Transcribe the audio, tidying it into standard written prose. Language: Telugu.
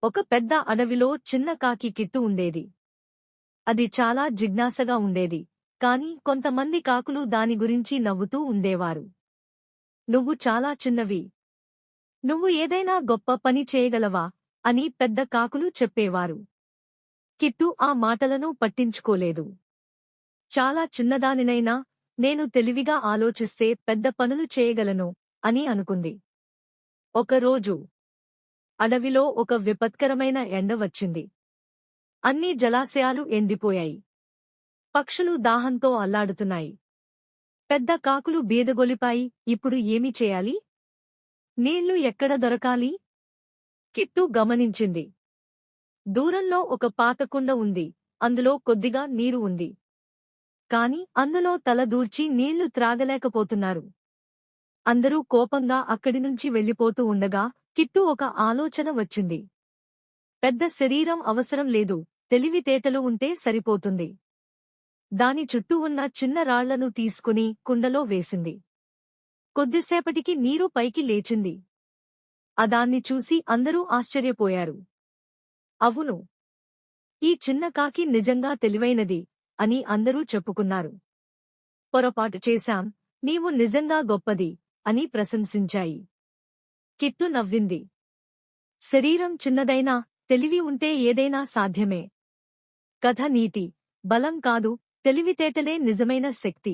ఒక పెద్ద అడవిలో చిన్న కాకి కిట్టు ఉండేది. అది చాలా జిజ్ఞాసగా ఉండేది. కాని కొంతమంది కాకులు దాని గురించి నవ్వుతూ ఉండేవారు. నువ్వు చాలా చిన్నవి. నువ్వు ఏదైనా గొప్ప పని చేయగలవా అని పెద్ద కాకులు చెప్పేవారు. కిట్టు ఆ మాటలను పట్టించుకోలేదు. చాలా చిన్నదానినైనా నేను తెలివిగా ఆలోచిస్తే పెద్ద పనులు చేయగలను అని అనుకుంది. ఒకరోజు అడవిలో ఒక విపత్కరమైన ఎండ వచ్చింది. అన్ని జలాశయాలు ఎండిపోయాయి. పక్షులు దాహంతో అల్లాడుతున్నాయి. పెద్ద కాకులు బీదగొలిపాయి. ఇప్పుడు ఏమి చేయాలి? నీళ్లు ఎక్కడ దొరకాలి? కిట్టు గమనించింది. దూరంలో ఒక పాతకుండ ఉంది. అందులో కొద్దిగా నీరు ఉంది. కాని అందులో తల దూర్చి నీళ్లు త్రాగలేకపోతున్నారు. అందరూ కోపంగా అక్కడినుంచి వెళ్ళిపోతూ ఉండగా కిట్టు ఒక ఆలోచన వచ్చింది. పెద్ద శరీరం అవసరం లేదు, తెలివితేటలు ఉంటే సరిపోతుంది. దాని చుట్టూ ఉన్న చిన్న రాళ్లను తీసుకుని కుండలో వేసింది. కొద్దిసేపటికి నీరు పైకి లేచింది. అదాన్ని చూసి అందరూ ఆశ్చర్యపోయారు. అవును, ఈ చిన్న కాకి నిజంగా తెలివైనది అని అందరూ చెప్పుకున్నారు. పొరపాటు చేశాం, నీవు నిజంగా గొప్పది అని ప్రశంసించాయి. కిట్టు నవ్వింది. శరీరం చిన్నదైనా తెలివి ఉంటే ఏదైనా సాధ్యమే. కథ నీతి: బలం కాదు, తెలివితేటలే నిజమైన శక్తి.